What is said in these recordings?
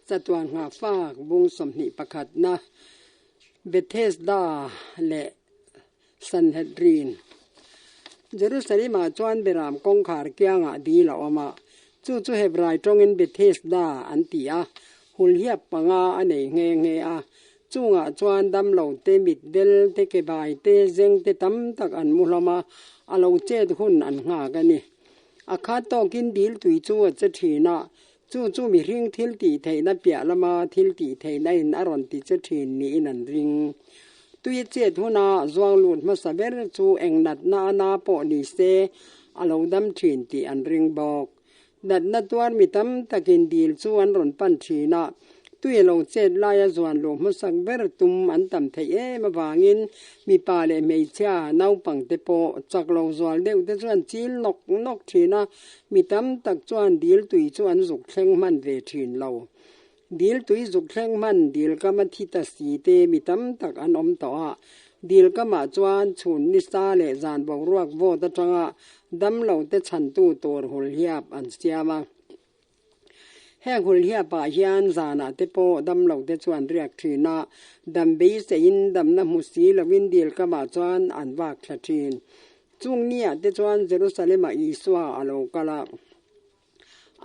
Chatuan Nghahfak bung somni pakhat na Bethesda le Sanhedrin Jerusalem chuan beram kong khar kyanga di la oma chu Hebrai tongin Bethesda antia hulhiap panga anei nge a chunga chuan dam lo te mit del te ke bai te zeng te tam tak an mulama alo chet hun an nga gani akha to kin dil tui chu cha thina chu mi ring thil ti theina pia lama thil ti theina in aron ti cha thin ni in an ring tui chet huna zwang lut ma saber chu engnat na po ni se alo dam thin ti an ring bok dat na tuan mi tam takin dil chu an ron pan thina tui lo chet la ya zwan lo ma sak ber tum an tam thei e ma wangin mi pa le mei cha nau pang te po chak lo zwal deu te chuan chil nok thina mi tam tak chuan dil tui chuan zuk thleng man ve thin lo dil tui zuk thleng man dil ka ma thi ta si te mi tam tak an om to a dil ka ma chuan chhun ni sa le zan bok ruak vo ta tanga dam lo te chan tu tor hul hiap an siama heng hul hiap pa hian zana te po dam lo te chuan riak thina dam be se in dam na mu si lawin dil ka ma chuan an wak thla thin chung nia te chuan Jerusalem a iswa alo kala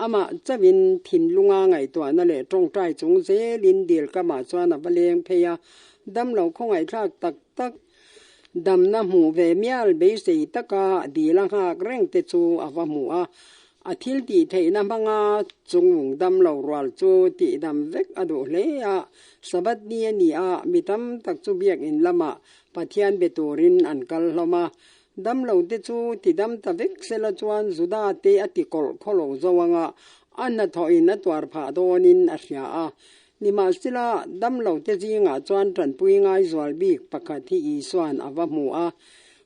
ama chawin thin lunga ngai to na le tong trai chung se lin dil ka ma chuan a baleng pheya dam lo khongai thak tak dam na mu ve mial be se taka dila ha reng te chu awa mu a thil ti theina manga chungung dam lo rwal chu ti dam vek adu hle a sabat ni a mitam tak chu biak in lama pathian betorin an kal hloma dam lo te chu ti dam ta vek sela chuan zuda te ati kol kholo zawanga anna tho in atwar pha donin a hria a nima sila dam lo te jinga chuan tran pui ngai zwal bik pakhathi I swan awa mu a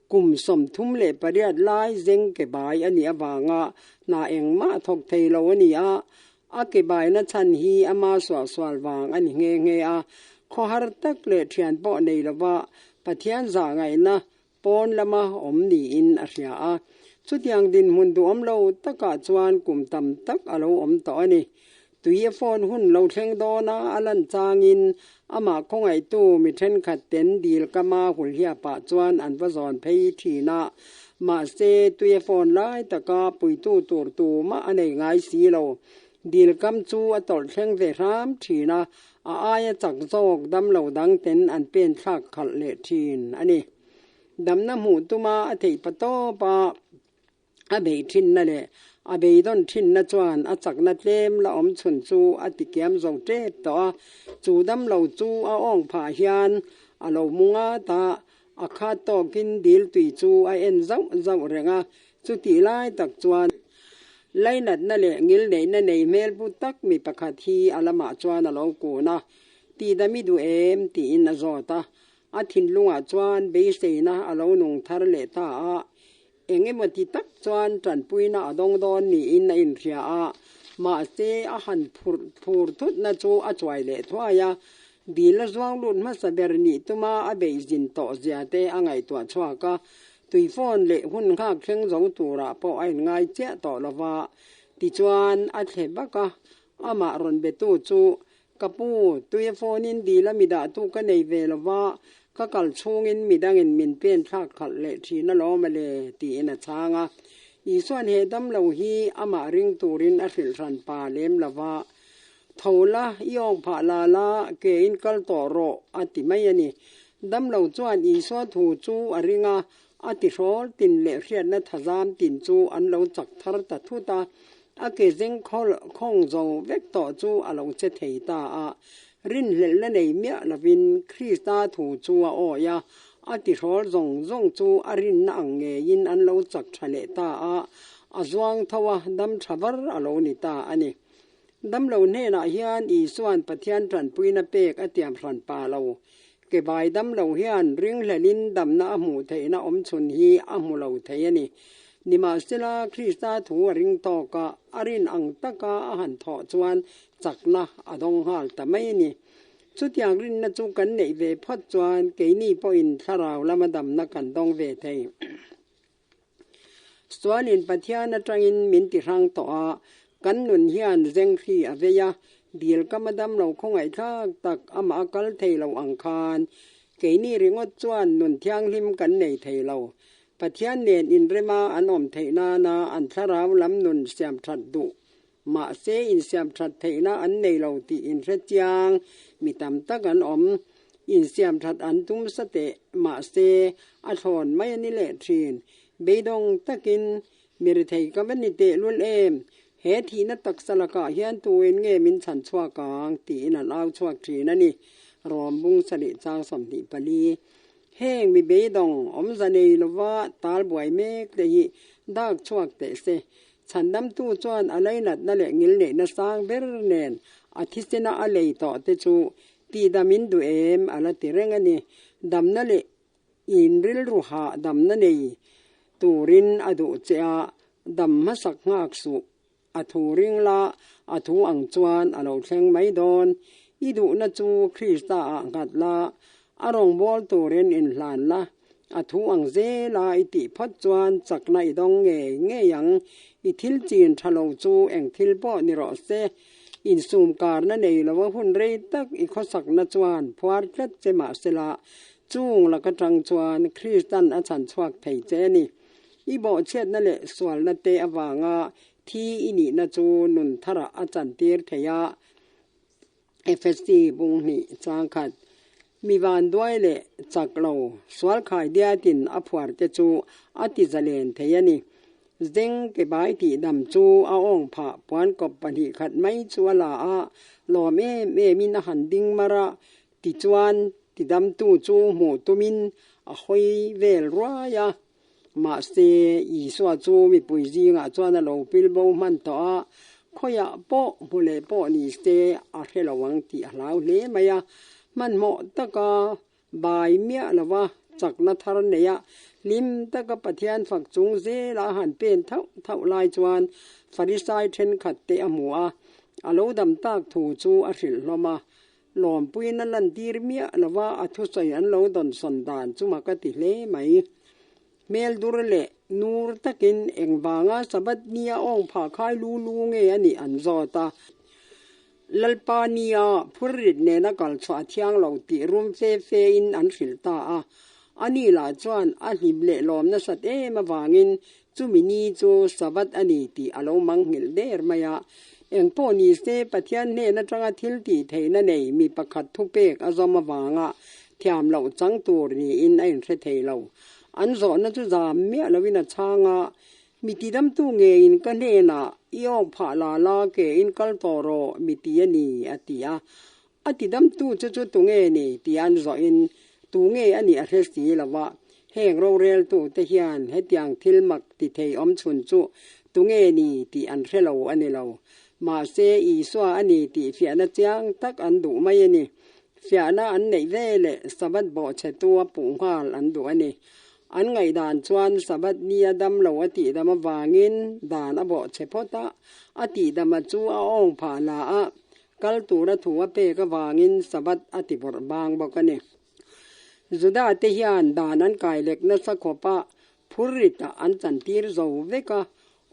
kum som thum le pariat lai zeng ke bai ani awanga na engma thok theilo ani a ke bai na chan hi ama swal wang ani nge a kho har tak le thian po nei lawa pathian za ngai na pon lama om ni in a hria a chutiang din mundu om lo taka chuan kum tam tak alo om to ani tuye phone hun lo thleng do na alan changin ama khongai tu mi then khat ten dil kama hul hia pa chuan an va zon phei thina ma se tuye phone lai taka pui tu tur tu ma anei ngai si lo dil kam chu atol thleng ve ram thina a aya chak jok dam lo dang ten an pen thak khal le thin ani dam na mu tuma a thei pato pa a be thin na le a be don thin na chuan a chak na tlem la om chhun chu a ti kiam zo te to chu dam lo chu a ong pha hian a lo munga ta a kha to kin dil tui chu a en zau renga chu ti lai tak chuan lainat na le ngil nei na nei mel bu tak mi pakhat hi alama chuan a lo ku na ti da mi du em ti in a zota a thin lunga chuan be se na a lo nung thar le ta a engemati tak chuan tran puina adong don ni in ria a ma se a han phur thut na chu a chwai le thwaya dil zwang lut ma saber ni tuma a beijin to zia te angai to chwa ka tui phone le hun kha thleng zo tura po ai ngai che to lova ti chuan a the baka ama ron be tu chu kapu tui phone in dila mida tu ka nei ve lova ka kal chungin midangin min pen thak khal le thina lo male ti ina changa I swan he dam lo hi ama ring turin a hril ran pa lem lawa thola yong pha la ke in kal to ro ati mai ani dam lo chuan I swa thu chu aringa ati rol tin le hriat na thazam tin chu an lo chak thar ta thu ta a ke zeng khong zo vek to chu a lo che thei ta a rin lel na nei mia lavin Krista thu chu a o ya ati rol zong chu arin na ange in an lo chak thale ta a zwang thawa dam thavar alo ni ta ani dam lo ne na hian I swan pathian tran puina pek atiam ran pa lo ke bai dam lo hian ring hlelin dam na mu theina om chun hi a mu lo thei ani nima sila Krista thu ring to ka arin ang taka a han tho chuan chakna adong hal ta mai ni chutiang rin na chu kan nei ve phat chuan ke ni po in tharau lamadam na kan dong ve thei swan in pathian atangin min ti rang to a kan nun hian zeng khi aveya ดีลก็มาดำเราคงไอ้ทักตักอามากัลเทเราอังคารเกนี่เริงอจวนนุนเทียงลิมกันในเทเราปะเทียนเนียนอินเรมาอันอมเทนาอันทราวลำนุนเสียมทัดดุมาเซอินเสียมทัดเทนาอันในเราตีอินเรจยังมีตำตักอันอมอินเสียมทัดอันตุ้มสเตมาเซอัทอนไม่นิเลทรีนเบดงตะกินมีรไทยก็เป็นนิเตลุลเอมเฮทีนัตักสลักเฮียนตัวเองเงมินฉันชัวกางตีนันเอาชัวทรีนั่นนี่รอมบุงสลิจางสมติปลีเฮงมีเบดงอมจันเอลว่าตาลบวยเมกเดยดักชัวเตเซฉันดำตู้จวนอะไรนัดนั่นแหละงิลเนนสร้างเบรเนนอาทิตย์น่าอะไรต่อเตจูตีดามินดูเอมอะไรติเรงนี่ดำนั่นแหละอินริลรูหาดำนั่นเองตูรินอดุเจอาดำมาสักงักสุอทูริงลาอทูอังจวนอโลเชงไม่โดนอีดูนัจูคริสตาอัดลาอารมณ์บอลตูรินอินหลานละอทูอังเซลาอิติพัดจวนจักในดงเงยังอิทิลจีนทะโลจูเองทิลปอนิโรเซอินซูมการนั่นเองละว่าหุ่นเรตักอีกข้อสักนัจวนพวาร์เจมาเซลาจูงละกจังจวนคริสตันอาจารย์ชวักไทยเจนี่อีบอกเช็ดนั่นแหละส่วนนั่นเตอวางาที่อินี่นัจูนุนทระอาจารย์เตียร์เทียFSD บุงนี่จางขัดมีวันด้วยเลยจากเราสวลขายเดียดินอภวรจะจูอติจะเลนเทียนี่เด้งเก็บใบที่ดำจูเอาอ่องผ่าปวนกับปัญหาขัดไม่ชัวลาหล่อแม่มินหันดิ้งมาระติจวนติดำตู้จูหมูตุมินหอยเวลรัวยามาเสียอีสวจูมีปุยจีงจวนเราพิลโบมันต่อขยะโปบุเลโปนี่เสียอาเทลวังตีลาวเลมายามันเหมาะตะกาบายเมียละวะจักนัทรเนียลิมตะกปะเทียนฝักจุงเซลาหันเป็นเท่าลายจวนฟาริสายเทนขัดเตอมัวอโลดำตากถูจูอริลลมาหลอมปุยนันลันดีรเมียละว่าอทุสัยอันโลดอนสันดานจุมากติเลไหมเมลดูรเลนูรตะกินเอ็งบางาสบัดเนียอ่องผ่าคายลูเงอันนี้อันจอตาลัลปานียพูดริดเนนักกัลชวเทียงเราติรุมเฟอินอันฟิลตาอันนี้ลาจวนอันหิบเล่ลอมนัสเตมาวางินจุมินีจูสบัดอันนี้ติอโลมังหิลเดอร์มายาเอ็งพอนีเซปะเทียนเนนัจังทิลติเทนเนมีประคัดทุเปกอจอมาวางะเทียมเราจังตัวนี้อินไอเทเทเราอันสอนนัจุจามเมียลวินาชางะมีติดำตู้เงอินกันเนนะอีออกผ่าลาเกอินกัลตอโรมีตีนี่อติยาอติดำตู้จุตุเงนี่ตีอันสอนตู้เงอันนี้อาเทสีละวะแห่งโรเรลตู้เทียนให้ตียงทิลมักติเทอมชุนจุตู้เงนี่ตีอันเรลอันนี้เรามาเซอีสวาอันนี้ตีเฟียนะจังตักอันดูไม่นี่เฟียนะอันไหนเวเลสบัดบ่เชตัวปุ่งหาอันดูอันนี้อันไงด่านจวนสบัดเนียดำเหลาอติดำมาวางินด่านอบเฉพาะตาอติดำมาจูเอาอ่องผ่าลากัลตูระถัวเปกวางินสบัดอติบรบางบอกกันเนี่ยจุดาเทียนด่านั้นกายเล็กนัสขปะพูริตอันจันทีร์โจเวกะ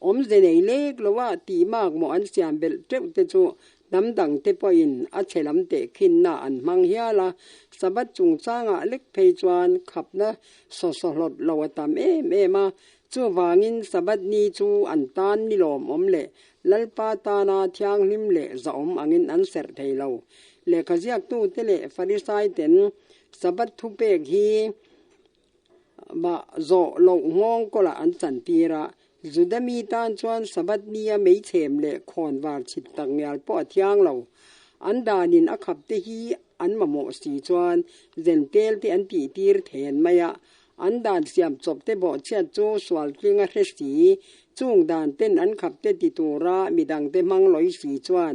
อมเจเนเล็กละว่าตีมากหมออันเสียมเบลเจ็บเตจูดำดังเตปอินอัจฉริยเตขินนาอันมังเฮียละสบัดจุงสร้างเล็กเพจวนขับนะสลดลาวตามมาจูวางินสบัดนีจูอันตานนิลอมอมเล่ลัลปาตานาเทียงลิมเล่จะอมอังินอันเสรเทยเราเล่ขจิกตู้เตเล่ฟาริสายเต็นสบัดทุเปกฮีบะโจโลงงก็ละอันจันตีระจุดมีตานจวนสบัดเนียไม่เฉมเล่ขอนวาร์ชิตตังยาลปอเทียงเราอันดานินอขับเตฮีอันมาโมสีจวนเจนเตลที่อันตีตีร์เทนมายะอันดานเสียมจบเตบ่เชียจูสวลกิงเรสีจุงดานเต้นอันขับเตติตูระมีดังเตมังลอยสีจวน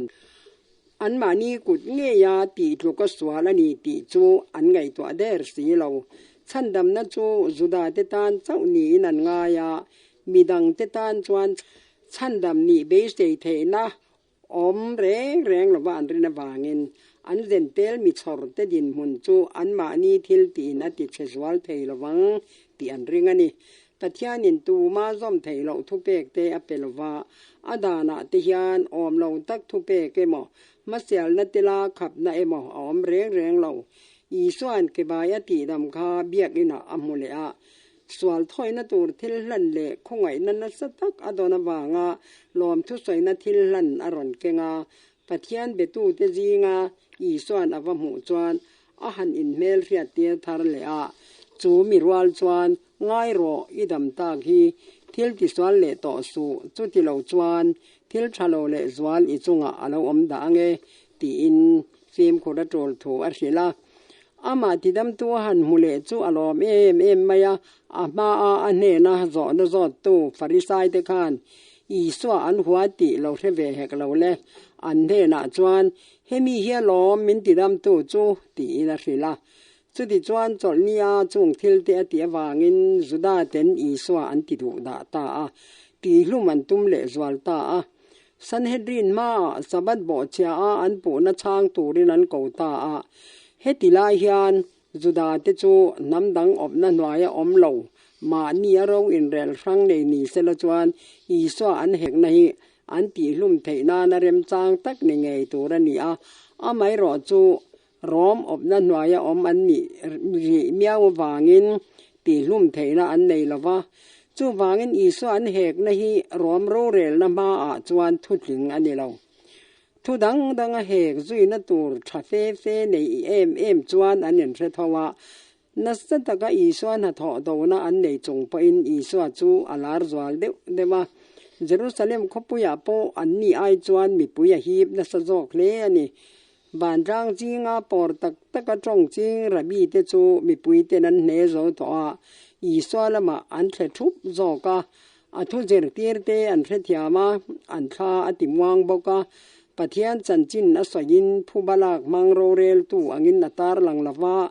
อันมานีกุดเงียตีถูกสวลนีตีจูอันไงตัวเดรสีเราฉันดำนัจูจุดาเตตานเจ้าหนีนันงายามีดังเตตานจวนฉันดำนีเบสเทนะอมแรงละว่าอันรินวางินอันเจนเตลมีชอร์เตดินมุนจูอันมานีทิลตีนัติเชสวาลเทลวังตีอันริงอันนี้แต่ที่อันนินตูมาจอมเทลทุเปกเตอเปลว่าอดานาติยานอมเราตักทุเปกเกมอ มาเสียลนัติลาขับนาเอมออมเร่งเราอีส่วนเก็บายตีดำคาเบียกอินะอมุเลอะสวลถอยนัตูทิลลันเละคงไว้นันนัสตักอดอนบางาลอมทุสวยนัทิลลันอรอนเกงาปะเทียนเบตูเตจีงาอีส่วนอวหูจวนอาหันอินเมลเรียเตียทารเลอะจูมิรวลจวนง่ายรออีดำตากีทิลติสวลเละต่อสู้จุติเหลาจวนทิลชะโลเละสวลอีจุงะอลอมดางเอตีอินฟิมโคดโจลถูอาศิลาอามาติดำตัวหันมุเลจูอลอมมายาอามาอันเนนะจอดตูฟาริไซเตคานอีสวอันหัวติเราเทเวเหกเราเลอันเนนะจวนเฮมีเฮียลอมมินติดำตัวจูตีนาศิลาจุดิจวนจอลนียจุงทิลเตอติวางินจุดาเตนอีสวอันติดูดาตาตีลุมันตุมเลจวลตาSanhedrin ma sabat bo chia an pu na chang turin an ko ta hetila hian juda te chu namdang op na nwaya om lo ma ni aro in rel rang nei ni sela chuan I so an hek na hi an ti hlum theina na rem chang tak ni ngei turani a mai ro chu rom op na nwaya om an ni ri miaw wangin ti hlum theina an nei lawa chu wangin I so an hek na hi rom ro rel na ma chuan thu thling ani lo thu dang a hek zui na tur tha fe nei em chuan an en re thawa na sataka I so na tho do na an nei chung pa in I so chu alar zwal dewa Jerusalem khopuya po an ni ai chuan mi puya hip na sa jok le ani ban rang jinga por tak tong ching rabi te chu mi pui te nan ne zo to I so lama an the thup zo ka athu jer tir te an the thiama an tha atimwang boka pathian chanchin asoyin phubalak mangro rel tu angin atar lang lawa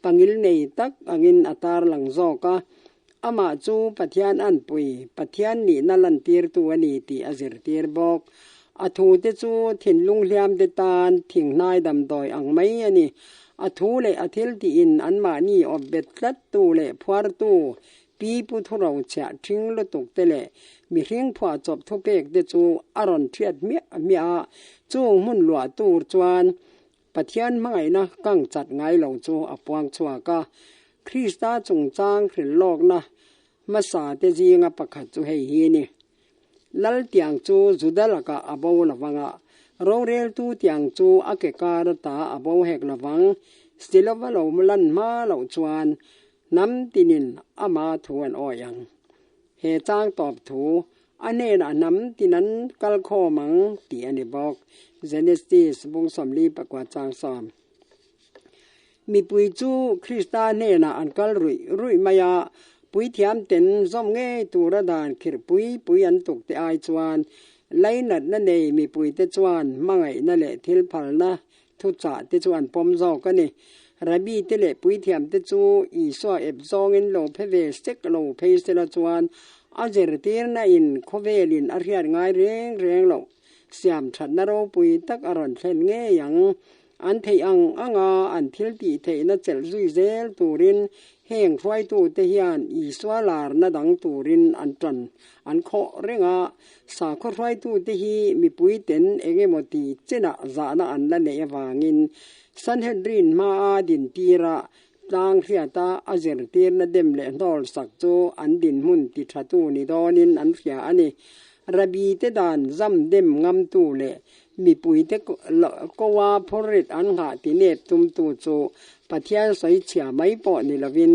pangil nei tak angin atar lang zo ka ama chu pathian an pui pathian ni nalan tir tu ani ti azir tir bok athu te chu thinlung hliam de tan thing nai dam doi ang mai ani athu le athil ti in an ma ni of bet tlat tu le phwar tu pi pu thurau cha thing lo tuk te le mi hring phwa chop thu pek de chu aron thiat mia chung mun lua tur chuan pathian mangai na kang chat ngai lo chu apwang chua ka Krista chung chang khril lok na masa te jinga pakhat chu hei hi ni lal tiang chu judalaka abo lawanga rorel tu tiang chu akekar ta abo hek lawang stilova lo mulan ma lo chuan nam tinin ama thuan oyang he chang top thu ane na nam tinan kal kho mang ti ani bok Genesis bung somli pakwa chang som mi pui chu Krista ne na an kal rui maya pui thiam ten zom nge tura dan khir pui an tuk te ai chuan lainat na nei mi pui te chuan mangai na le thil phal na thu cha te chuan pom zo ka ni rabi te le pui thiam te chu I so ep zong in lo pheve sek lo phei se la chuan ajer tir na in khovelin a riat ngai reng lo siam that na ro pui tak aron thlen nge yang an thei anga an thil ti thei na chel zui zel turin heng roi tu te hian I swalar na dang turin an tran an kho renga sa kho roi tu te hi mi pui ten engemoti chena za na an la ne wangin Sanhedrin ma din tira tang khiata ajer tir na dem le ndol sak chu an din mun ti thatu ni donin an khia ani rabi te dan zam dem ngam tu le mi pui te ko wa phorit an ha ti ne tum tu chu pathian sai chia mai po ni lovin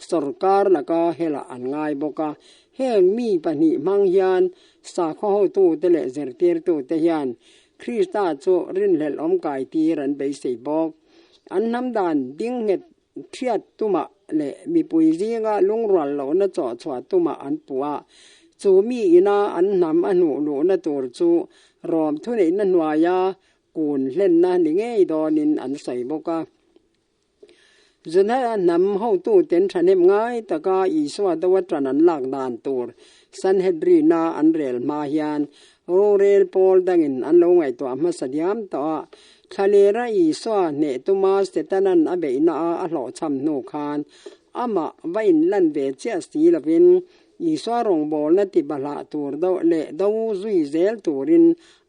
sarkar laka hela an ngai boka heng mi pani mang hian sa kho tu te le zer tir tu te hian Krista chu rin lel om kai ti ran be sei bok an nam dan ding het thiat tuma le mi pui zinga lungral lo na cho chwa tuma an puwa chu mi ina an nam anu lu na tur chu rom thu nei na nwaya kun len na ni ngei donin an sai boka zuna nam ho tu ten thanem ngai taka I so da watran an lak dan tur Sanhedrin na an rel ma hian rorel pol dangin an lo ngai to ma sadiam to thalera I so ne tuma setanan abe na a hlo cham nu khan ama vain lan ve che sti lovin อีสวารองบอลนติบลาตัวเดาเละเดาซุยเซลตัวริน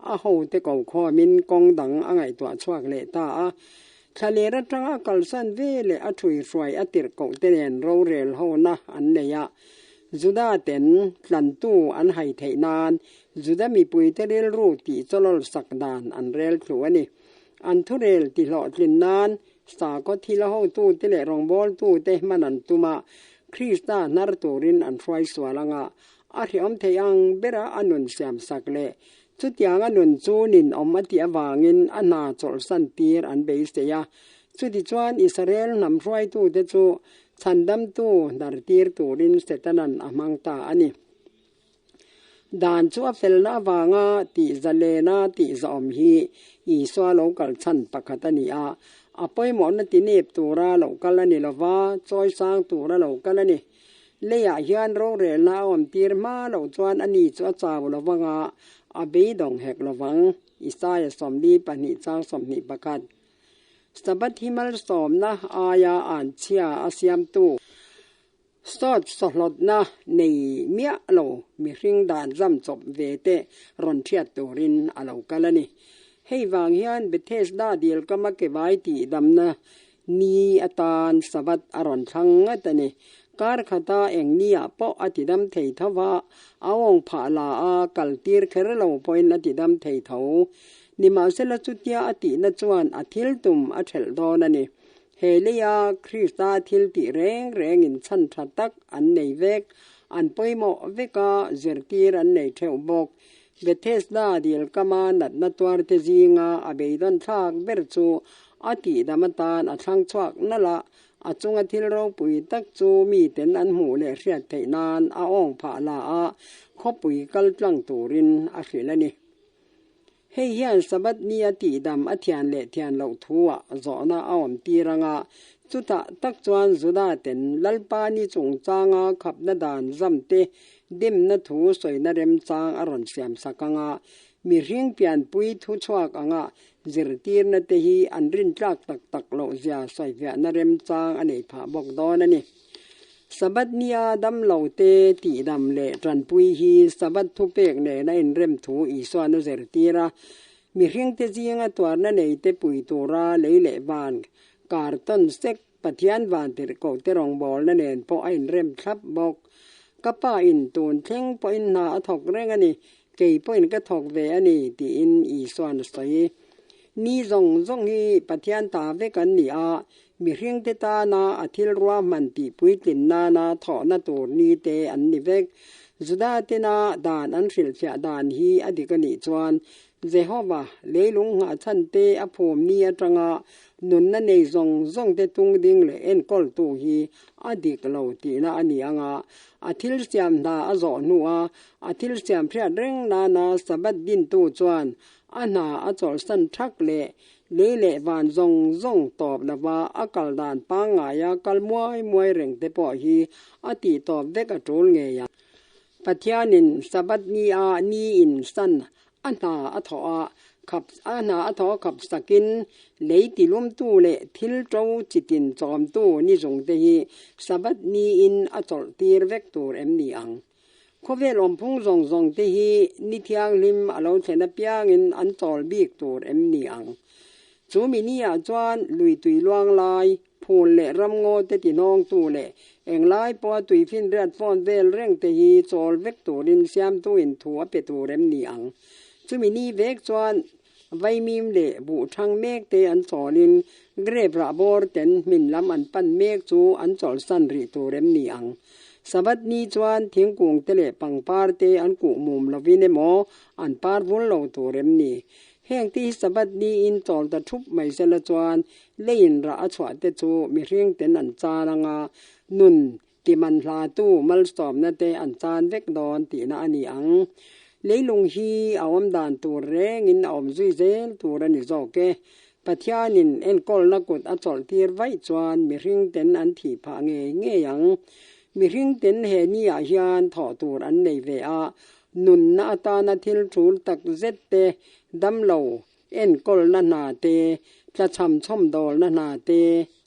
อาหูเตกขอมินกองดังอ่างไอตัวชวกเละตาทะเลรัตงกัลสันเวเลอถุยรวยอติรกเตเนนโรเรลเฮานะอันเนียจุดาเต็นหลันตู้อันไฮเทนานจุดามีปุยเตเรลรูตีจลลสักดานอันเรลครัวนี่อันทุเรลติหลอดลินนานสาก็ทีละห้องตู้เตเลรองบอลตู้เตมันอันตุมาคริสตานารตูรินอันไฟสวาลังอาทิอมเทียงเบระอนุนเสียมสักเลจุดยังอนุนจูนินอมติอวางินอันนาจลสันตีรอันเบสเตียจุดจวนอิสราเอลนำไฟตู้เตจูฉันดำตู้ดาร์ตีร์ตูรินเสตนันอมังตาอันนี้ดานชัวเฟลนาวางาติซาเลนาติซอมฮีอีสวาโลกัลชันปะคัตนีอาอภัยหมอนติเนบตัวราโลกัลนี่ละว่าจอยสร้างตัวราโลกัลนี่เลียฮิอันโรเรลนาอมตีร์มาโลจวนอันนี้จัวจาวละวังอาเบดองเฮกละวังอิสายสมดีปนิจางสมนิปะคัดสบัดฮิมัลสมนะอายาอันเชียอาเซียมตูสอดสลดนะในเมียโลมีริงดานจำจบเวเตรอนเทียตูรินอาโลกัลนี่ให้วางฮิอันเบเทสดาเดียลก็มาเก็บไว้ตีดำนะนีอตานสบัดอรอนทังแต่นี่การขตาเองนี่ปออติดำเทยทว่าเอาองผาลากัลตีร์เคระโลปอยนอติดำเทยเทานิมาเซลจุดยาอตินจวนอทิลตุมอเทลดอนันนี่เฮลียคริสตาทิลติเรงอินชันทัตักอันในเวกอันปอยโมเวกาเจรตีร์อันในเทวบกเบเทสดาเดียลกามานัดนัตวาร์เตจิงาอเบดันทากเบรจูอติดามตานอทังชวักนั่นละอาจงอธิลเราปุยตักจูมีเต็นอันหูเลเรียดไถนานอาอ่องผาลาขบปุยกัลจังตูรินอาศิลนี่ให้เฮียนสบัดนียติดำอธิอันเลเทียนเหล่าทัวจอนาอ้อมตีรังจุตะตักจวนจุดาเต็นลัลปานิจงจางขับนาดานจำเตดิมนาทูสวยนาเรมจางอรอนเสียมสักมีเรียงเปลี่ยนปุยทุชวักเจรตีร์นาเตฮีอันรินจักตักโลเซียสวยเวียนาเรมจางอันนี้ผาบอกดอนนี่สบัดนียดำเหล่าเตตีดำเละจันปุยฮีสบัดทุเปกเนในเรมทูอีสวานเจรตีระมีเรียงเตจีงตัวนั่นในเตปุยตัวราเลยเละบานการต้นเซ็กปะเทียนวานเตรโกเตรองบอลนั่นเองพอไอ้เรมทับบอกกับป้าอินตูนเท่งปอินนาถกเร่งอันนี้เกี่ยปอินก็ถกเวอันนี้ตีอินอีสวานสวยนี่จงฮีปะเทียนตาเวกันนี่มีเรียงเตตานาอธิลรัวมันตีปุยตินนาถอนาตัวนี้เตอันนี้เวกจุดาเตนาดานอันฟิลเฟียดานฮีอดีกนิจวนเจฮอบะเลลุงหาชันเตอภมนี้จังนุนนั่นเองจงเตตุงดิ่งเลยเอ็นกอลตูฮีอดีกเหล่าตีนาอันนี้อาทิลเสียมนาอจอนัวอาทิลเสียมเพียเร่งนาสบัดดินตูจวนอันนาอจอสันทักเละวันจงตอบละว่าอากาศดานปังงายกัลมวยเร่งเตปอฮีอติตอบเวกโจลเงียปัทยานินสบัดนีนีอินสันอันนาอทอขับอันนาอทอขับสกินเลยติลุมตู้เละทิลโจจิตินจอมตู้นี่จงเตฮีสบัดนีอินอจอลตีร์เวกตัวเอ็มนีอังขเวลอมพงจงเตฮีนิทยังลิมอลาวเซนเปียงอินอันจอลบีกตัวเอ็มนีอังจูมินีจวนลุยตุยลวงลายพูนเละรำงอเตตินองตู้เละเองลายปอตุยฟินเรียดฟอนเวลเร่งเตฮีจอลเวกตัวรินเซียมตัวอินทัวเปตัวเอ็มนีอังจูมินีเวกจวนไวมิมเละบุทังเมกเตอันจอลินเกรบระบอร์เต็นมินลำอันปันเมกจูอันจอลสันริตัวเอ็มนีอังสบัดนี้จวนทิ้งกุงเตเลปังปาร์เตอันกุมุมลวินเนโมอันปาร์วุลเหล่าตัวเอ็มนีแห่งที่สบัดนี้อินจอลตะทุบไม่เสลจวนเล่นระชวดเตจูมีเรียงเต็นอันจารังนุนติมันลาตู้มัลสอมนาเตอันจานเวกดอนตีนาอันนี้อังเลยลุงฮีเอาอมดานตัวเร่งอินอมซุยเซลตัวรันิโจเกปัทยานินเอ็นกอลนักกดอจอลทีร์ไว้จวนมีเรียงเต็นอันที่ผาเงยยังมีเรียงเต็นเฮนี่อาฮิอันถอตัวอันในเวนุนนาตานาทิลทูลตักเซตเตดำเหลาเอ็นกอลนาเตจะชำช่อมดอลนาเต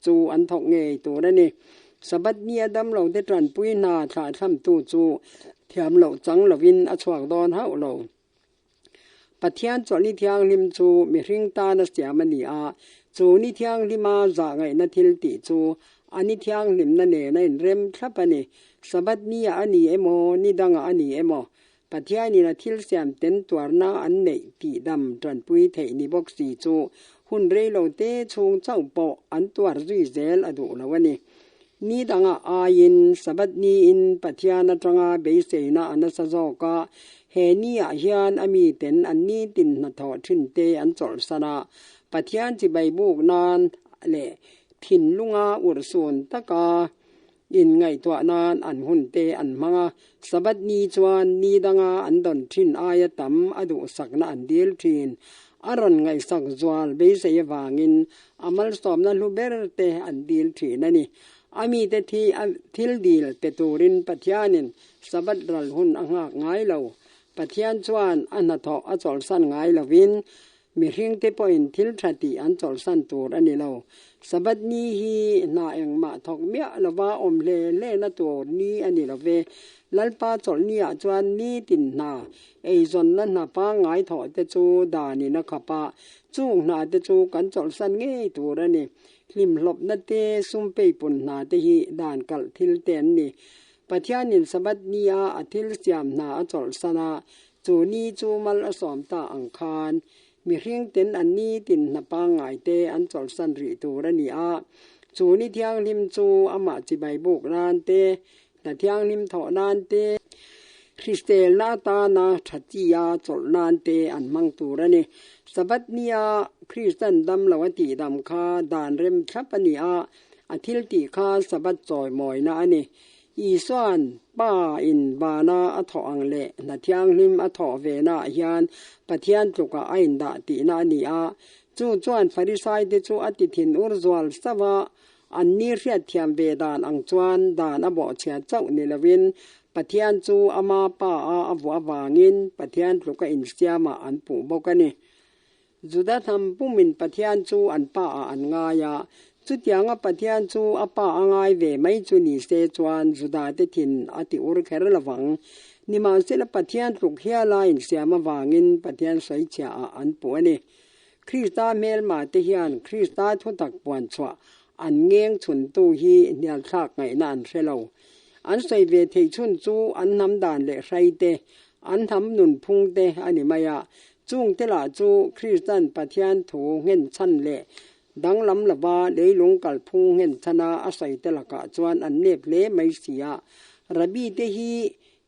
จูอันถกเงยตัวนั่นนี่ สบัดนี้ดำเราได้ตรันปุยนาถาทำตู้จูเทียมเราจังเราวินอชวกดอนเฮาเราปัทยานจอนิเทียงลิมจูมีริงตานัสยามันนีอาจูนิเทียงลิมาจางไงนัทิลติจูอันนิเทียงลิมนันเนนันเรมทับนี่สบัดนี้อันนี้เอโมนี่ดังอันนี้เอโมปัทยานี่นัทิลเสียมเต็นตัวนาอันเนตีดำตรันปุยเทนิบอกสีจูหุ่นเรโลเตชงเจ้าปออันตัวรีเซลอดูละวันนี้นี่ดังอายินสบัดนี้อินปัทยานัตรงาเบยเสนาอันสะโจกะเฮนี่อาเฮียนอามีเต็นอันนี้ตินนัทอทินเตอันจอลสนาปัทยานจิใบบุกนานเละถิ่นลุงาอุรส่วนตะกาอินไงตัวนานอันหุ่นเตอันมังสบัดนี้จวนนี่ดังอันดอนทินอายตัมอดุสักนาอันเดียลทินอรันไงสักจวนเบยเสยวางินอามัลสอมนันลูเบรเตอันเดียลทินนั่นนี่อามีเตทีทิลดีลเตตูรินปัทยานินสบัดรัลหุ่นอังหากไงเราปัทยานจวนอันนัทออจอลสันไงลวินมีเรื่องเตปอินทิลทติอันจอลสันตูรันนี่เราสบัดนี้ฮีนาเองมาทอกเมียละว่าอมเลนะตัวนี้อันนี้เราเวลัลปาจอลนี่จวนนี้ตินนาไอจนนั้นนาปาไงถอเตจูดานี่นะขับปะจูงนาเตจูกันจอลสันเงยตัวรันนี่ลิมหลบนัดเตซุมเปยปุ่นนาเตฮีด่านกัลทิลเตนนี่ปัทยานินสบัดนีอาอทิลเสียมนาจอลสนาจูนีจูมัลอสอมตาอังคารมีเรียงเต็นอันนี้ตินนปางไงเตอันจอลสันริตูระนีอาจูนิเทียงลิมจูอามาจิใบบุกนานเตนาเทียงลิมถอนานเตคริสเตลนาตานาทัจิยาจอลนานเตอันมังตูระนีสบัดนีอาคริสตันดำลาวติดำคาดานเรมทัปนีอาอทิลติคาสบัดจอยมอยนานีอีสวนป้าอินบานาอถออังเลนาเทียงลิมอถอเวนาเฮียนปะเทียนจุกอินดาตินานีอาจูจวนฟาริไซเดจูอติทินอุรจวลสวะอันนี้เรียดเทียมเวดานอังจวนดานอบอเชียเจ้านิลวินปะเทียนจูอามาป้าอาวัววางินปะเทียนจุกอินเสียมาอันปูบอกกันนี่จุดทำปุ่มินปะเทียนจูอันป้าอันงายาจุดยังปะเทียนจูอป้าอ่างไอเวไม่จูนิเซจวนจุดาเตทินอติอุรเคระละวังนิมาเสลปะเทียนถูกเฮียลายเสียมาวางินปะเทียนใส่เชียอันปัวนี่คริสตาเมลมาเตเฮียนคริสตาทุตักปวนชัวอันเงียงฉุนตูฮีเนียลทักไงนานเสลาอันใส่เวทีชุนจูอันน้ำดานเละไรเตอันทำหนุนพุงเตอันนี้มายาจุงเตลาจูคริสตันปะเทียนถูเงินชั้นเละดังลำละบาเลยลงกัลพุงเห็นชนะอาศัยเตลกะจวนอันเนบเลไม่เสียระบีเตฮี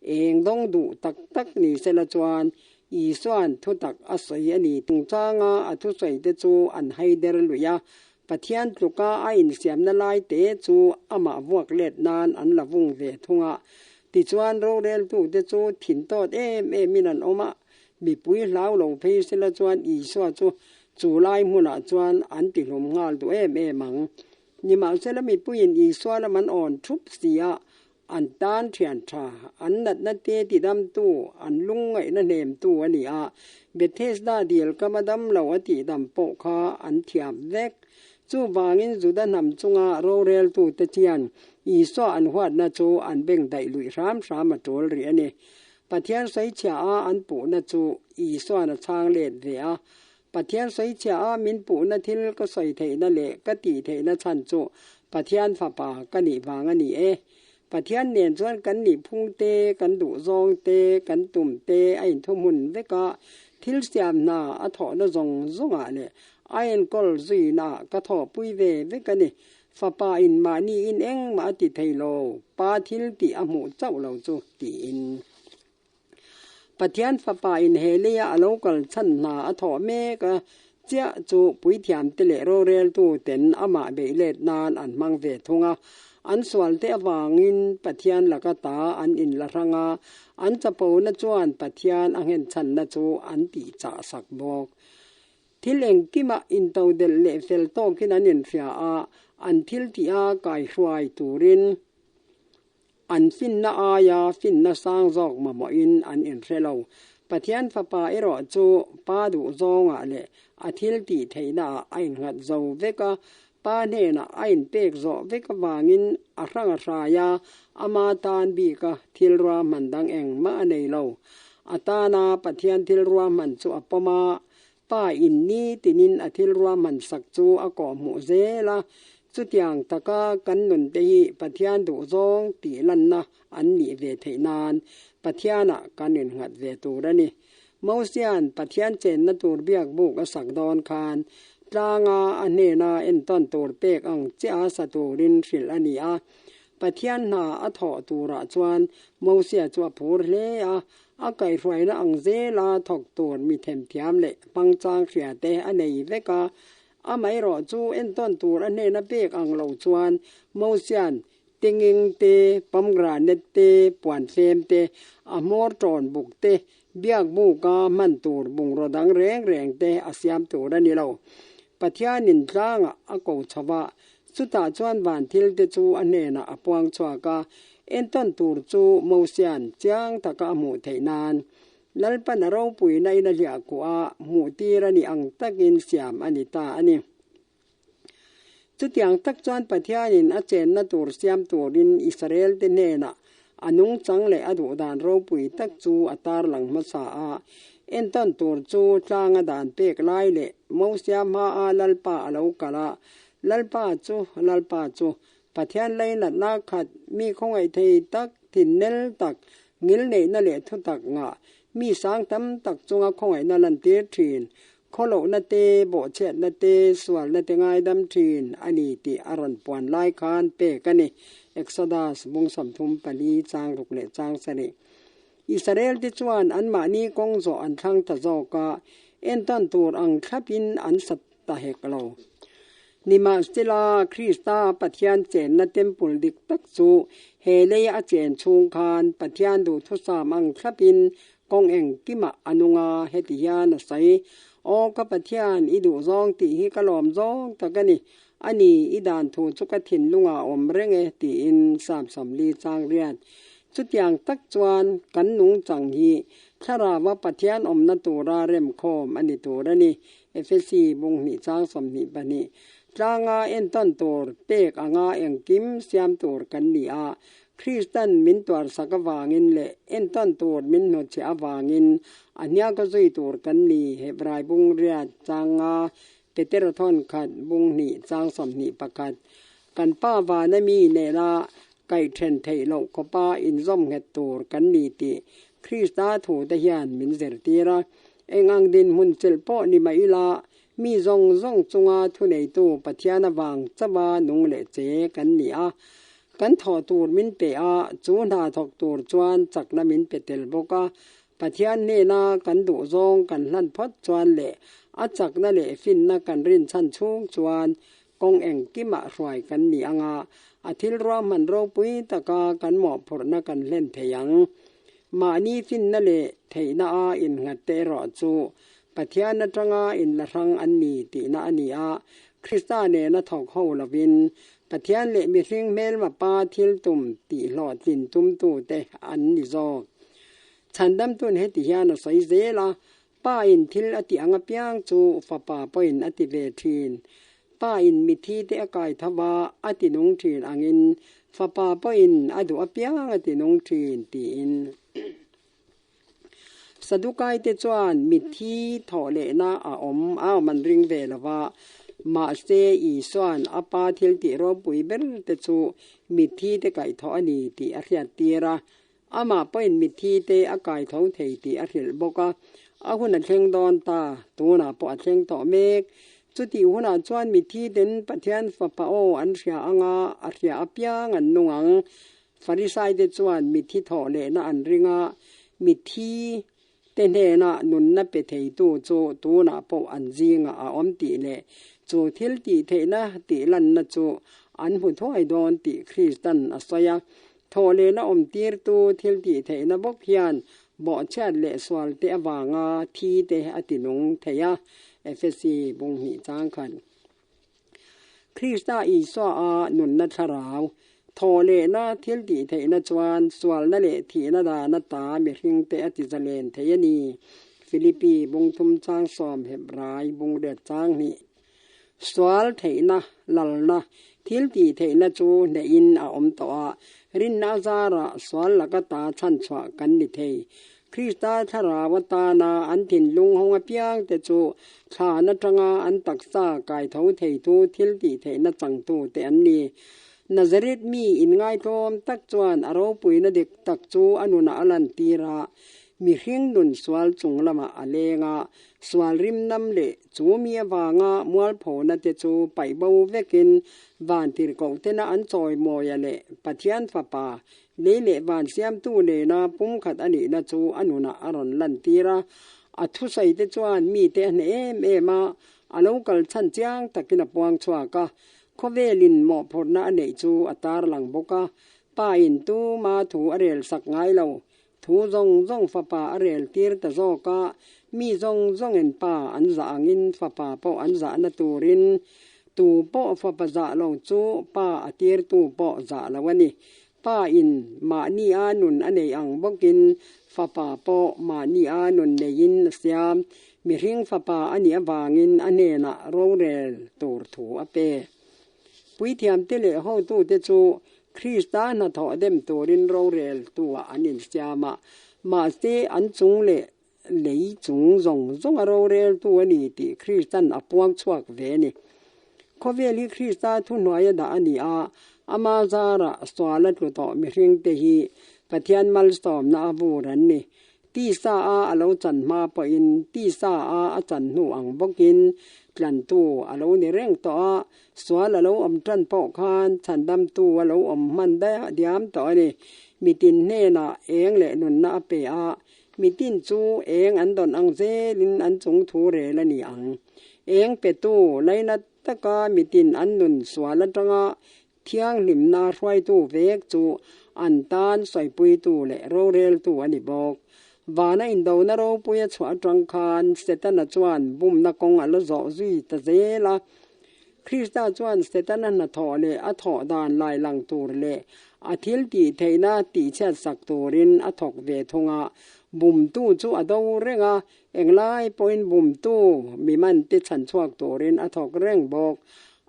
เองต้องดูตักนี่เสละจวนอีส่วนทุตักอาศัยอันนี้ตุงจ้างอาทุใส่เตจูอันให้เดรลุยาปะเทียนตุกาอินเสียมนลายเตจูอามาบวกเล็ดนานอันละวงเวทุงะติจวนโรเรลตุเตจูถิ่นโตดมินันอมามีปุยลาวลงเพเสละจวนอีส่วนจูไลมุนาจวนอันติลมงาลตัวมังนี่มาเสละมีปุยินอีส่วนมันอ่อนทุบเสียอันตานเทียนชาอันนัดเตติดำตู้อันลุงไงนั่นเนมตู้อันนี้เบเทสดาเดียลก็มาดำเหล่าติดำโปคาอันเทียมเล็กจูวางินจุดนำจงโรเรลตู้เตียนอีส่วนอันหัวนาจูอันเบ่งได้ลุยรามมาโจลเรียนี่ปะเทียนใส่เชียอันปูนาจูอีส่วนช้างเล็ดเวียปะเทียนใส่เชียมินปูนาทิลก็ใส่เทนั่นเละก็ตีเทนั่นชันจูปะเทียนฝาป่ากันนี่วางอันนี้ปะเทียนเนียนส่วนกันนี่พุ่งเตกันดุซองเตกันตุ่มเตไอ้ทุ่มุนเวกะทิลเสียมนาอถอนซงอะไรไอ้กอลซีนากระถอปุยเวกันนี่ฝาป่าอินมานี่อินเองมาติเทโลปาทิลติอมูเจ้าเราจูตีอินปะเทียนฝาป่าอินเฮเลียอโลกัลชันนาอถอเมกะเจ้าจูปุยเทียมเตเลโรเรลตูเต็นอามาเบเลดนานอันมังเวทุงะอันสวลเตวางินปะเทียนละกตาอันอินละรังาอันจะปูนจวนปะเทียนอังเห็นชันนจูอันติจ่าสักบอกทิลเองกิมาอินเตาเดลเลเฟลโตกินันอินเฟียอันทิลติอาไกรวายตูรินอันฟินนาอายาฟินนาสร้างจอกมาหมออินอันอินเฟลาวปะเทียนฟ้าป่าอิโรจูปาดูจงอะไรอาทิลติเทน่าไอหัดเจ้าเวกะป pa ne na ain pek zo ve ka wangin arang raya ama tan bi ka thilra mandang eng ma nei lo atana pathian thilra man chu apoma pa in ni tinin athilra man sak chu ako mu zela chu tiang taka kan nun te hi pathian du zong ti lan na an ni ve theinan pathiana kanin ngat ve turani mausian pathian chen na tur biak buk asak don khan tanga anena en ton tur pek ang cha sa turin hril ania pathian na atho tura chuan mausia chu phur hle a kai roi na ang zela thok tur mi them thiam le pangchang khria te anei veka amai ro chu en ton tur anena pek ang lo chuan mausian tinging te pomgranate te puan sem te amor ton buk te biak bu ka man tur bung rodang reng te asiam tur ani lo pathianin tlanga ako chawa chuta chuan van thil te chu anena apuang chwa ka en ton tur chu mosian chiang taka mu theinan lalpan ro pui na ina lia ku a mu tirani ang takin siam ani ta ani chutiang tak chuan pathianin a chen na tur siam turin Israel te nena anung changle adu dan ro pui tak chu atar lang ma sa a en ton tur chu tlanga dan pek lai le mosia ma a lalpa alo kala lalpa chu pathian leina na khat mi khongai thei tak thin nel tak ngil nei na le thu tak nga mi sang tam tak chunga khongai na lan te thin kholo na te bo chet na te swal na te ngai dam thin ani ti aran puan lai khan pe kani Exodus bung sam thum pali chang ruk le chang sani Israel ti chuan an ma ni kong zo an thang ta zo ka en tan tur ang thlapin an sat ta heklo nima stila Krista pathian chen na temple dik tak chu hele a chen chung khan pathian du thu sam ang thlapin kong eng kima anunga hetiya na sai o ka pathian idu zong ti hi kalom zong takani ani idan thu chuka thin lunga om renge ti in sam li chang rian chutiang tak chuan kan nung chang hi thara wa pathian om na tura rem khom ani turani FSC bung ni chang som ni bani tlanga en ton tur pek anga eng kim siam tur kan ni a Christian min twar sakawangin le en ton tur min no che awangin anya ko zui tur kan ni hebrai bung ria changa peterathon khat bung ni chang som ni pakhat kan pa wa na mi ne la kai then thei lo ko pa in zom het tur kan ni ti Krista thu ta hian min zer tira engang din mun chel po ni mai la mi zong chunga thu nei tu pathiana wang chawa nung le che kan ni a kan tho tur min pe a chu na thok tur chuan chakna min petel boka pathian ne na kan du zong kan hlan phot chuan le a chakna le fin na kan rin chan chung chuan kong eng kima hruai kan ni anga athil ro man ro pui taka kan mo phur na kan len theyang ma ni fin na le theina a in ngat te ro chu pathian na tanga in la rang an ni ti na ani a Krista ne na thok ho lovin pathian le mi hring mel ma pa thil tum ti lo tin tum tu te an ni zo chandam tun he ti hian sai zela pa in thil ati anga piang chu fa pa poin ati ve thin pa in mi thi te akai thawa ati nung thin angin fa pa poin adu apiang ati nung thin ti in sadukai te chuan mi thi thole na a om a man ring ve lawa ma se I swan apa thil ti ro pui ber te chu mi thi te kai tho ani ti a riat tira ama poin mi thi te akai tho thei ti a ril boka a hun thleng don ta tuna po thleng to mek chuti huna chuan mi thi den pathian fa pa o an ria anga a ria apiang an nungang farisai te chuan mi thi tho le na an ringa mi thi te ne na nun na pe thei tu chu tuna po an jinga a om ti le chu thil ti the na ti lan na chu an hu thoi don ti Christian asaya thole na om tir tu thil ti the na bok hian bo chat le swal te awanga thi te atinung theya FSC bung hi chang khan Krista I so a nun na tharau thole na thil ti the na chuan swal na le thi na da na ta mi hring te ati zalen theyani Philippi bung thum chang som hebrai bung de chang ni สวลเทนะลลนะทิลตีเทนะจูเนอินอาอมตัวรินนาซาระสวลละกตาชันสวะกันนิเทคริสตาทราวตานาอันถิ่นลุงหงเปียงเตจูข้านัจงาอันตักษากายเท้าเทตูทิลตีเทนะจังตูเตอันนี้นาซาเรตมีอินง่ายทอมตักจวนอารมปุยนเด็กตักจูอนุนาอลันตีระมีเฮียงดุนสวลจงละมาอเลงาสวลริมน้ำเละจูมีวางามัวลโผนเตจูไปเบาเวกินวานติรกงเตนะอันจอยมอยเละปัทยันฟ้าป่าเละเละวานเสียมตู้เลนะปุ่มขัดอันนี้นะจูอนุนาอรอนลันตีระอัทุใส่เตจวนมีเตนเอมาอารมกัลชันเจียงตะกินปวงชวากะขเวลินหมอพรนะอันนี้จูอัตารหลังบกะป้าอินตูมาถูอเรลสักไงเราทูจงฟ้าป่าอเรลตีร์ตะโจกะมีจงเอ็นป่าอันจางอินฟ้าป่าปออันจานตูรินตูปอฟ้าป่าจาลงจูป่าอตีร์ตูปอจาละวันนี้ป้าอินมานีอานุนอันเนอังบกินฟ้าป่าปอมานีอานุนเนยินเสียมมีริงฟ้าป่าอันนี้บางินอันเนนะโรเรลตูร์ถูอเปปุยเทียมเตเลห้องตู้เตจูคริสตานาทอเดมตูรินโรเรลตัวอันนินเสียมาเสอันจุงเลเลยจุงจงโรเรลตัวนี้ติคริสตันอปวงชวกเวนี่เขาเวลีคริสตาทุนน้อยดาอันนี้อามาซาระสวาลตุต่อมีเริงเตหีปะเทียนมัลสตอมนาบูรันนี่ตีซาอาโลจันมาปอินตีซาอาจันนูอังบกินกลันตูอโลนิเร่งต่อสวาลโลอมจันปอกคานฉันดำตูอโลอมมันได้เดียมต่อนี่มีตินเนนาเองเละนุนนาเปอามีตินจูเองอันดอนอังเซลินอันจงทูเรละนี่อังเองเปตูไลนัตตะกามีตินอันนุนสวาลจังอาเที่ยงลิมนาช่วยตูเวกจูอันตานใส่ปุยตูเละโรเรลตูอันนี้บอกวานาอินโดนาโรปุยชวาจังคานเสตันจวนบุมนักงอัลโซซีตะเซละคริสตาจวนเสตันนัทอเลอทอดานลายลังตูเลอาทิลตีเทนาตีเชดสักตูรินอทอกเวทงาบุมตู้จูอดาวเรงาเองไลปอยบุมตู้มีมันติฉันชวกตูรินอทอกเร่งบอก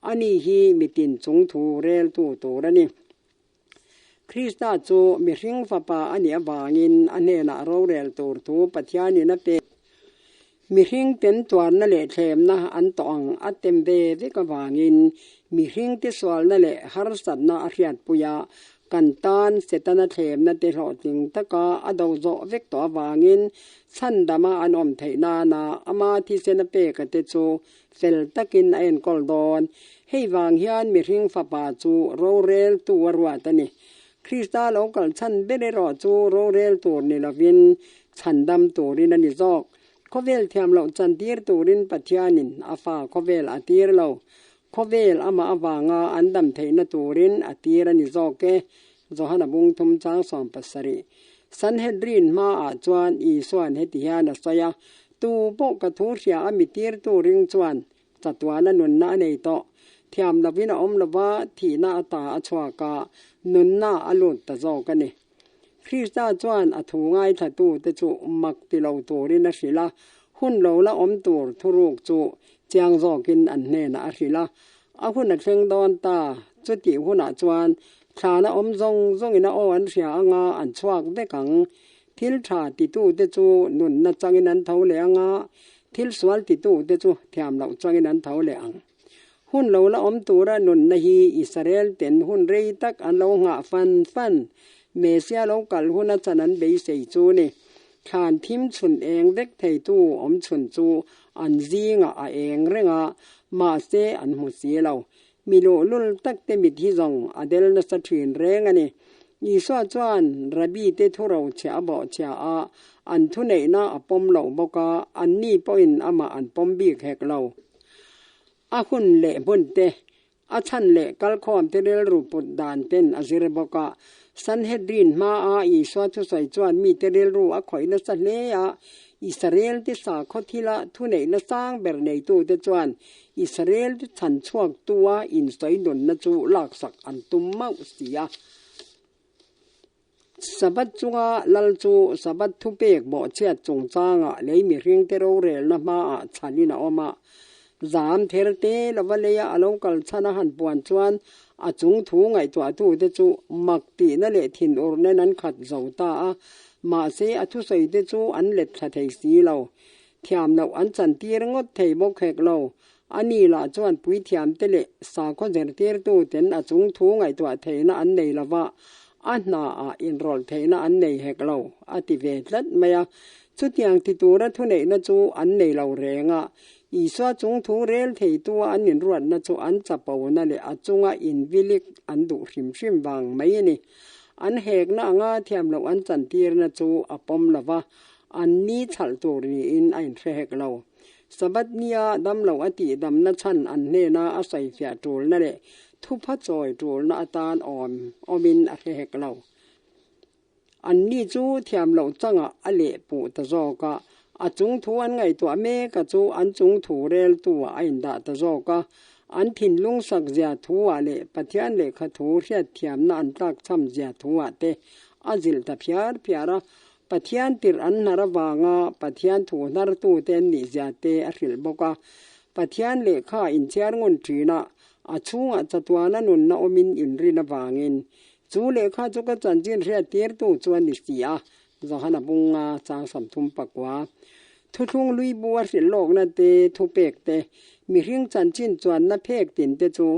อันนี้ฮีมีตินจงทูเรลตู้ตูระนี่คริสตาจูมีริงฟ้าป่าอันนี้บางินอันเนนาโรเรลตูทูปัทยานินะเปมีริงเป็นตัวนั่นแหละเทมนะอันตองอัตเต็มเบวิกบางินมีริงที่สวลนั่นแหละฮาร์สันนาอาริยันปุยากันตานเสตนาเทมนั่นเตหอติงตะกาอดาวโจวิกตัวบางินสันดามาอันอมเทนานาอามาที่เซนเปกเตจูเฟลตะกินเอ็นกอลดอนให้วางเฮียนมีริงฟ้าป่าจูโรเรลตัวรัวตันนี่คริสตาโลกัลชันเบเนรอจูโรเรลตัวนิลวินชันดำตัวรินันิจอกเขาเวลเทียมเราจันทีร์ตัวรินปัทยานินอาฟ้าเขาเวลอาทีร์เราเขาเวลอามาอวางาอันดำเทนตัวรินอาทีร์นิจอกเกจหันบุงทุมจางสอมปัสรีสันเฮดรินมาอาจวนอีส่วนเฮติยานัสยาตูโปกระทูเสียอามิทีร์ตัวริงจวนจัตวานันุนนาเนโตเทียมลวินอมลวะที่นาตาอชวากานุนนาอลุนตะโจกันนี่คริสตาจวนอถูง่ายถัดตูเตจูมักติเลาตัวรินศิลาหุ่นเลาละอมตัวทุรุกจูเจียงโจกินอันเนนะศิลาอาหุ่นเชิงดอนตาจุดที่หุ่นจวนชานะอมจงอินะอันเสียงาอันชวากเดกังทิลชาติตูเตจูนุนนะจังอินันเท่าเลงาทิลสวลติตูเตจูเทียมเลาจังอินันเท่าเลงหุ่นเลาละอมตัวระนุนนะฮีอิสราเอลเต็นหุ่นเรยตักอันเลาหะฟันเมเซียโลกัลหุ่นจันนันเบยเซจูนี่ขานทิมชุนเองเด็กไทยตู้อมชุนจูอันซีงะเองเรงะมาเซอันมุสีเรามีโลลุลตักเตมิที่จงอเดลนัสถีนเรงอันนี้อีสวาจวนระบีเตทุเราเชาบ่เชาอันทุเนน่าปมเหล่าบกาอันนี้ปอินอามาอันปมบีกแหกเราอาคุณเละบุนเตอาชันเละกัลคอมเตเรลรูปุดดานเต็นอาซิเรบกาสันเฮดรินมาอีสวาทุใส่จวนมีเตเรลรูอข่อยนัสเลอาอิสราเอลที่สาขทิละทุเนนสร้างเบรเนตูเตจวนอิสราเอลที่ฉันช่วงตัวอินสอยดนนจูหลักสักอันตุมเมาเสียสบัดจุงลลจูสบัดทุเปกบ่เชียจงจางเลยมีเรียงเตโรเรลนะมาชาลินาอมา zam therte lawaleya alokal chana han puan chuan achung thu ngai to atu te chu makti na le thin or ne nan khat zauta a ma se athu sei te chu an let tha thei si lo thiam lo an chan tir ngot thei bok hek lo ani la chuan pui thiam te le sa kho zer tir tu ten achung thu ngai to theina an nei lawa anna a enroll theina an nei hek lo ati ve tlat maya chu tiang ti tu ra thu nei na chu an nei lo renga i swa chung thu rel thei tu an in ruat na chu an chapaw na le achunga in vilik an du hrim hrim wang mai ni an hek na nga thiam lo an chan tir na chu apom lawa an ni chal tur ni in ain hek lo sabat nia dam lo ati dam na chan an ne na asai fia tul na le thu pha choi tul na atan omin a hek lo an ni chu thiam lo changa ale pu ta zo ka achung thu an ngai to me ka chu an chung thu rel tu ain da ta zo ka an thin lung sak zia thu ale pathian le kha thu hriat thiam na an tak cham zia thu ate azil ta phiar piara pathian tir an narawanga pathian thu nar tu ten ni zia te a hril boka pathian le kha in chiar ngon trina achunga chatwana nun na omin in rina wangin chu le kha chu ka chanchin hriat tir tu chuan ni sia zahana bunga chang sam thum pakwa thu thung lui buar hril lok na te thu pek te mi hring chanchin chuan na phek tin te chu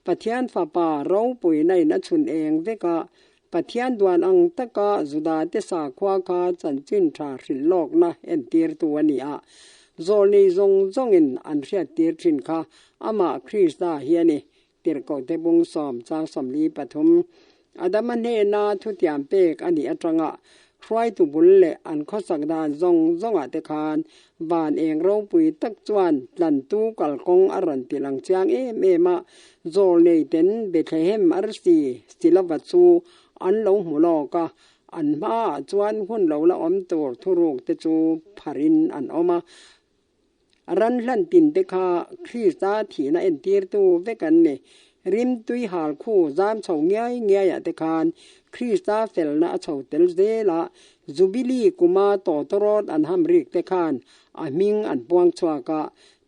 pathian fa pa ro pui nai na chun eng veka pathian duan ang taka zuda te sa khwa kha chanchin tha hril lok na en tir tu ani a zol ni zong zong in an hriat tir thin kha ama krista hiani tir ko te bung som chang som li pathum adama ne na thu tiam pek ani atanga try to bulle an khosak dan zong zonga te khan ban eng ro pui tak chuan tlan tu kal kong aran tilang chiang e me ma zol nei ten Bethlehem arsi silawa chu an lo mulo ka an ma chuan hun lo la om tur thuruk te chu pharin an oma ran hlan tin te kha Krista thina en tir tu vekan ne rim tui hal khu zam chho ngai ya te khan Krista fel na chho tel zela zubili kuma to torot an hamrik te khan a ming an puang chwa ka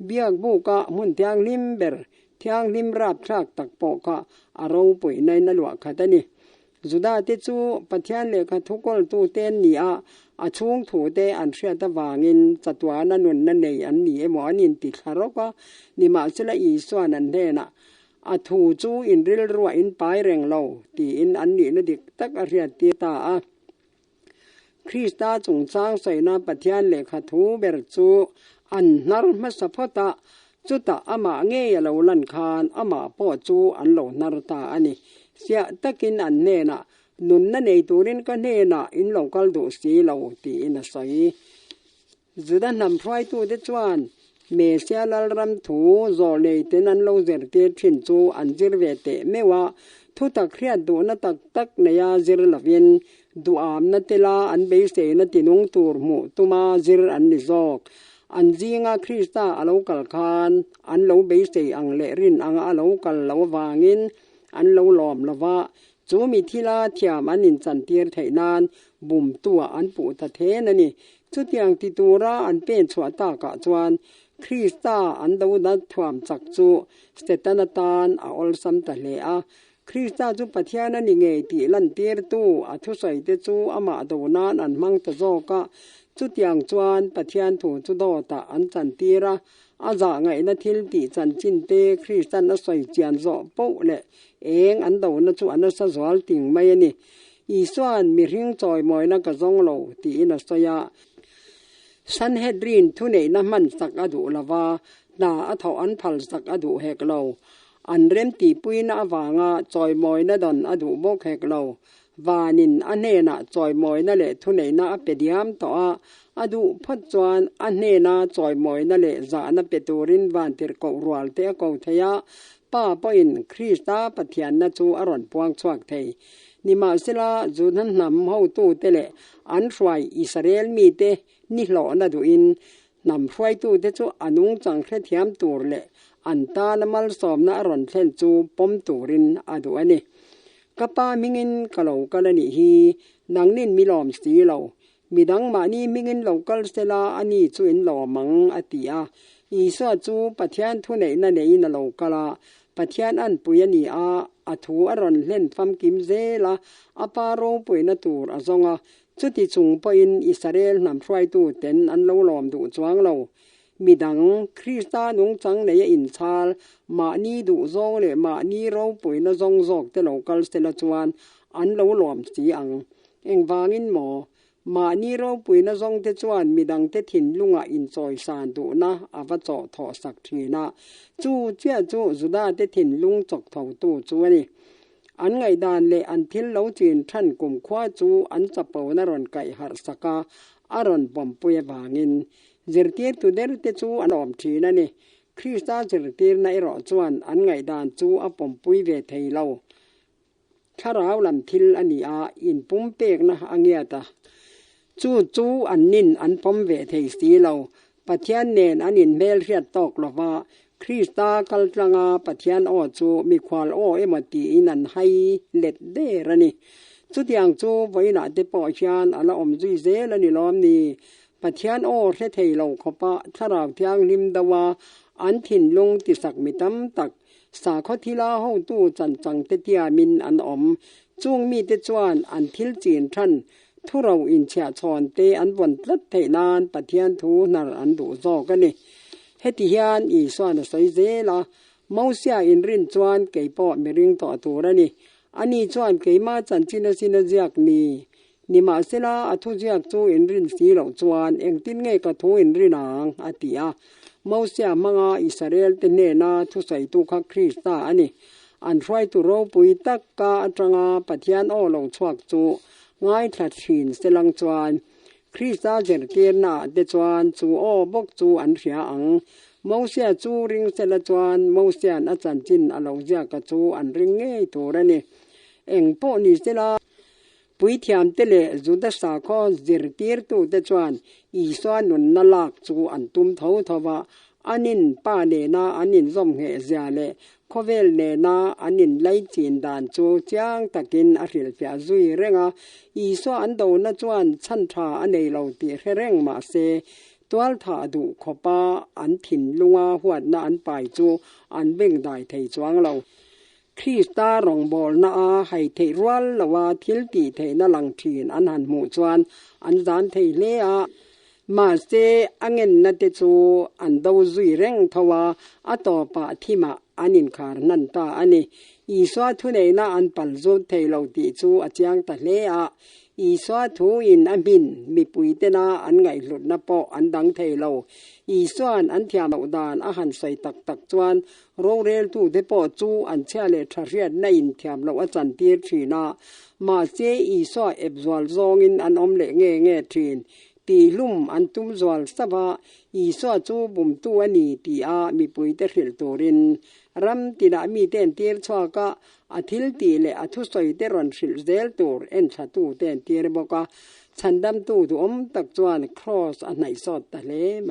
biak bu ka mun tiang lim ber thiang lim rap thak tak po ka aro pui nai na lwa khatani zuda te chu pathian le kha thukol tu ten ni a achung thu te an hria ta wangin chatwana nun na nei an ni emo anin ti tharoka ni ma chela i swan an de na a thu chu in ril ruwa in pai reng lo ti in an ni na dik tak a hria ti ta a Krista chung chang sai na pathian le kha thu ber chu an nar ma saphota chuta ama nge ya lo lan khan ama po chu an lo nar ta ani sia takin an ne na nun na nei turin ka ne na in lo kal do si lo ti in a sai zudan nam phrai tu de chuan me sia lal ram thu zo nei ten an lo zer te thin chu an jir ve te mewa thu tak khriat du na tak tak na ya zir lavin du am na tela an be se na tinung tur mu tuma zir an ni zok an jinga Krista alo kal khan an lo be se ang le rin ang alo kal lo wangin an lo lom lawa chu mi thila thiam an in chan tir theinan bum tua an pu ta the na ni chu tiang ti tura an pen chwa ta ka chuan Krista an do da thuam chak chu stetanatan a ol sam ta le a Krista chu pathian ani nge ti lan tir tu a thu sai te chu ama do nan an mang ta zo ka chu tiang chuan pathian thu chu do ta an chan tira a za ngai na thil ti chan chin te Kristan a soi chian zo po le eng an do na chu an sa zwal ting mai ani i swan mi ring choi moi na ka zong lo ti in a soya Sanhedrin thu nei na man sak adu lawa na a tho an phal sak adu hek lo an rem ti pui na awanga choi moi na don adu bok hek lo vanin ane na choi moi na le thu nei na pediam to a adu phat chuan ane na choi moi na le za na peturin van tir ko rual te ko thaya pa poin Krista pathian na chu aron puang chuak thei nima sela junan nam ho tu tele an hruai Israel mi te ni hlo na du in nam hruai tu te chu anung chang khle thiam tur le anta namal som na ron thlen chu pom turin adu ani kapa mingin kalo kalani hi nangnin milom sti lo midang mani mingin local sela ani chu in lo mang atia อีสวจูปะเทียนทุเนนั่นเองนโลกละปะเทียนอันปุยนีอาถูอรอนเล่นฟัมกิมเซละอปาโรปุยนตูรอซงจุดที่จุงปอินอิสราเอลนำไฟตูเต็นอันโลลอมดูจวงเรามีดังคริสตานุงจังในอินชาลมานีดูโซเลมานีเราปุยนซงซอกเตโลกัลเซลจวนอันโลลอมสีอังเอ็งวางินหมอมานี่เราปุยนะซองเตจวนมีดังเตถินลุงอินซอยสานดูนะอาวจอทอสักทีนะจูเจ้าจูจุดาเตถินลุงจอกทอตูจูนี่อันไงดานเลอันทิลเหลาจีนท่านกลุ่มคว้าจูอันจะเป่านรอนไก่หัดสกาอารอนปอมปุยบางินเจรตีตุเดรเตจูอันออมทีนั่นนี่คริสตาเจรตีในรอจวนอันไงดานจูอปอมปุยเวทเหลาข้าราวลำทิลอันนี้อินปุ่มเปกนะอังเงียตาจูอันนินอันพอมเวทสีเราปัจเจียนเนนอันนินเมลเรียดตอกลว่าคริสตากัลจังาปัจเจียนจูมีควาลเอมตีนันให้เล็ดเดรนี่จุดอย่างจูไว้หนาเตปอเชียนอันละอมจุยเซลนี่ล้อมนี่ปัจเจียนเรเทเราขปะทาราวเทียงลิมดาวาอันถิ่นลงติสักมิตำตักสาขทิลาห้องตู้จังเตเตียมินอันอมจุงมีเตจวนอันทิลจีนท่านทุเราอินเชียชอนเตอันวันลัดเทนานปะเทียนทูนารอันดูซอกันนี่เฮติยานอีสวนสอยเซละเมาเสียอินรินจวนเกยปอเมริงต่อตัวระนี่อันนี้จวนเกยมาจันจินสินเจียกนี่มาเสลาอทุเจียกจูอินรินสีเหล่าจวนเองตินเงกะทูอินรินางอติยาเมาเสียมังอิสราเอลเตเนนาทุใส่ตุคักคริสตาอันนี้อันไฟตุโรปุยตักกาจังาปะเทียนเหล่าชวักจูง่ายทัดชินเสลังจวนคริสตาเจรเกียนาเดจวนจูบกจูอันเสียอังเมาเสียจูริงเสลจวนเมาเสียนอาจารย์จินอลงเจียกจูอันริงเงยตัวระนี่เอ็งโปนิเสลาปุยเทียมเตเลจุดสาข้อเจรเกียตัวเดจวนอีสวนนุนนลักจูอันตุมเท่าทว่าอันนินป้าเนนาอันนินซอมเหเจียเลขเวลเนนาอันนินไลจีนดานจูจางตะกินอริลเปียจุยเรงอีสวนอันโดนจวนชันทาอันในเราตีเร่งมาเซตัวถาดูขปาอันถิ่นลุงหัวนาอันไปจูอันเบ่งได้ไทยจวงเราคริสตารองบอลนาให้เทรัวละว่าทิลตีเทนลังทีนอันหันหมู่จวนอันจานเทเลมาเซอังเงินนัดจูอันดาวจุยเร่งทว่าอัตปะที่มาอันนินคาร์นันตาอันนี้อีสวาทุเนนาอันปัลจูเทเหล่าตีจูอาจยังตะเลอีสวาทุอินอันบินมีปุยเตนาอันไงหลุดนับปออันดังเทเหล่าอีสวานอันเทียมอุดานอาหารใส่ตักจวนโรเรลตูเดปอจูอันเชเลทเรียนในอินเทียมเราอาจารย์ตีทีนามาเซอีสวาเอบจวลซองอินอันอมเละเง่ทีนตีลุ่มอันตุ้มจวลสบาอีสวาจูบุมตัวนี้ตีมีปุยเตเรลตัวรินรำติดามีเต้นเตียร์ชวากะอาทิลตีเลอาทุสอยเตรอนฟิลเดลตัวเอ็นชาตูเต้นเตียร์บอกว่าฉันดำตูตุอมตักจวนครอสอันไหนสอดตะเลไหม